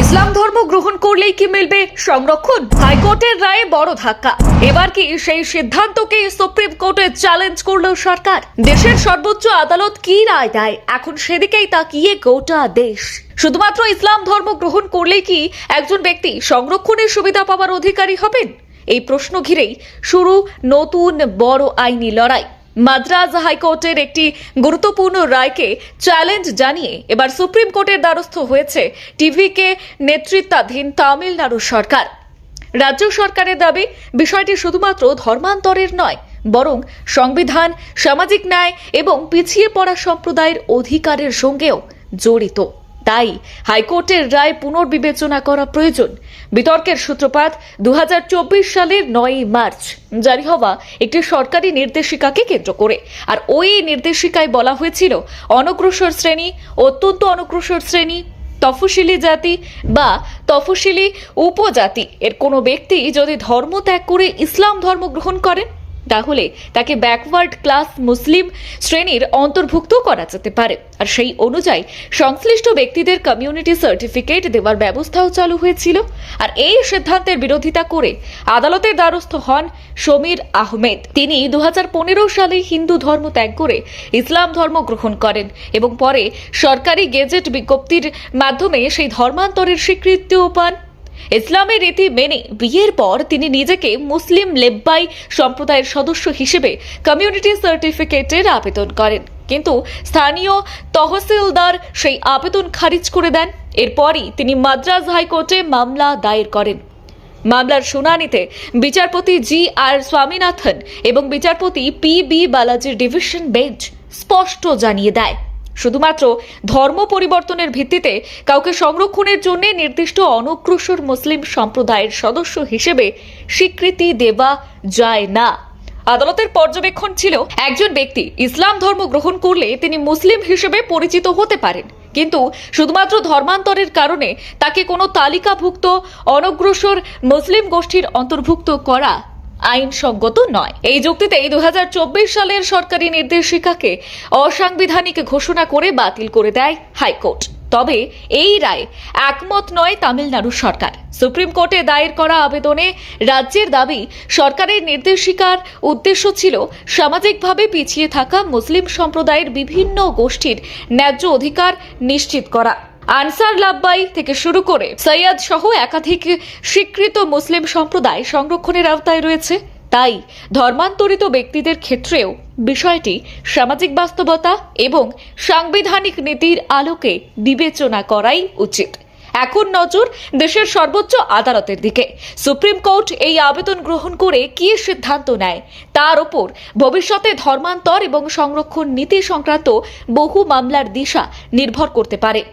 ইসলাম ধর্ম গ্রহণ করলেই কি মিলবে সংরক্ষণ? হাইকোর্টের রায়ে বড় ধাক্কা। এবার কি সেই সিদ্ধান্তকে সুপ্রিম কোর্টে চ্যালেঞ্জ করলো সরকার? দেশের সর্বোচ্চ আদালত কি রায় দেয় এখন সেদিকেই তাকিয়ে গোটা দেশ। শুধুমাত্র ইসলাম ধর্ম গ্রহণ করলেই কি একজন ব্যক্তি সংরক্ষণের সুবিধা পাওয়ার অধিকারী হবেন? এই প্রশ্ন ঘিরেই শুরু নতুন বড় আইনি লড়াই। মাদ্রাজ হাইকোর্টের একটি গুরুত্বপূর্ণ রায়কে চ্যালেঞ্জ জানিয়ে এবার সুপ্রিম কোর্টের দ্বারস্থ হয়েছে টিভিকে নেতৃত্বাধীন তামিলনাড়ু সরকার। রাজ্য সরকারের দাবি, বিষয়টি শুধুমাত্র ধর্মান্তরের নয়, বরং সংবিধান, সামাজিক ন্যায় এবং পিছিয়ে পড়া সম্প্রদায়ের অধিকারের সঙ্গেও জড়িত। তাই হাইকোর্টের রায় পুনর্বিবেচনা করা প্রয়োজন। বিতর্কের সূত্রপাত 2024 সালের 9 মার্চ জারি হওয়া একটি সরকারি নির্দেশিকাকে কেন্দ্র করে। আর ওই নির্দেশিকায় বলা হয়েছিল, অনগ্রসর শ্রেণী, অত্যন্ত অনগ্রসর শ্রেণী, তফসিলি জাতি বা তফসিলি উপজাতি এর কোনো ব্যক্তি যদি ধর্ম ত্যাগ করে ইসলাম ধর্ম গ্রহণ করেন, তাহলে তাকে ব্যাকওয়ার্ড ক্লাস মুসলিম শ্রেণীর অন্তর্ভুক্ত করা যেতে পারে। আর সেই অনুযায়ী সংশ্লিষ্ট ব্যক্তিদের কমিউনিটি সার্টিফিকেট দেওয়ার ব্যবস্থাও চালু হয়েছিল। আর এই সিদ্ধান্তের বিরোধিতা করে আদালতের দ্বারস্থ হন সমীর আহমেদ। তিনি 2015 সালে হিন্দু ধর্ম ত্যাগ করে ইসলাম ধর্ম গ্রহণ করেন এবং পরে সরকারি গেজেট বিজ্ঞপ্তির মাধ্যমে সেই ধর্মান্তরের স্বীকৃতিও পান। ইসলামের রীতি মেনে বিয়ের পর তিনি নিজেকে মুসলিম লেব্বাই সম্প্রদায়ের সদস্য হিসেবে কমিউনিটি সার্টিফিকেটের আবেদন করেন, কিন্তু স্থানীয় তহসিলদার সেই আবেদন খারিজ করে দেন। এরপরই তিনি মাদ্রাজ হাইকোর্টে মামলা দায়ের করেন। মামলার শুনানিতে বিচারপতি GR স্বামীনাথন এবং বিচারপতি PB বালাজির ডিভিশন বেঞ্চ স্পষ্ট জানিয়ে দেয়, শুধুমাত্র ধর্ম পরিবর্তনের ভিত্তিতে কাউকে সংরক্ষণের জন্য নির্দিষ্ট অনগ্রসর মুসলিম সম্প্রদায়ের সদস্য হিসেবে স্বীকৃতি দেওয়া যায় না। আদালতের পর্যবেক্ষণ ছিল, একজন ব্যক্তি ইসলাম ধর্ম গ্রহণ করলে তিনি মুসলিম হিসেবে পরিচিত হতে পারেন, কিন্তু শুধুমাত্র ধর্মান্তরের কারণে তাকে কোনো তালিকাভুক্ত অনগ্রসর মুসলিম গোষ্ঠীর অন্তর্ভুক্ত করা আইনসঙ্গত নয়। এই যুক্তিতেই 2024 সালের সরকারি নির্দেশিকাকে অসাংবিধানিক ঘোষণা করে বাতিল করে দেয় হাইকোর্ট। তবে এই রায় একমত নয় তামিলনাড়ু সরকার। সুপ্রিম কোর্টে দায়ের করা আবেদনে রাজ্যের দাবি, সরকারের নির্দেশিকার উদ্দেশ্য ছিল সামাজিকভাবে পিছিয়ে থাকা মুসলিম সম্প্রদায়ের বিভিন্ন গোষ্ঠীর ন্যায্য অধিকার নিশ্চিত করা। আনসার লাব্বাই থেকে শুরু করে সৈয়দ সহ একাধিক স্বীকৃত মুসলিম সম্প্রদায় সংরক্ষণের আওতায় রয়েছে। তাই ধর্মান্তরিত ব্যক্তিদের ক্ষেত্রেও বিষয়টি সামাজিক বাস্তবতা এবং সাংবিধানিক নীতির আলোকে বিবেচনা করাই উচিত। এখন নজর দেশের সর্বোচ্চ আদালতের দিকে। সুপ্রিম কোর্ট এই আবেদন গ্রহণ করে কি সিদ্ধান্ত নেয় তার উপর ভবিষ্যতে ধর্মান্তর এবং সংরক্ষণ নীতি সংক্রান্ত বহু মামলার দিশা নির্ভর করতে পারে।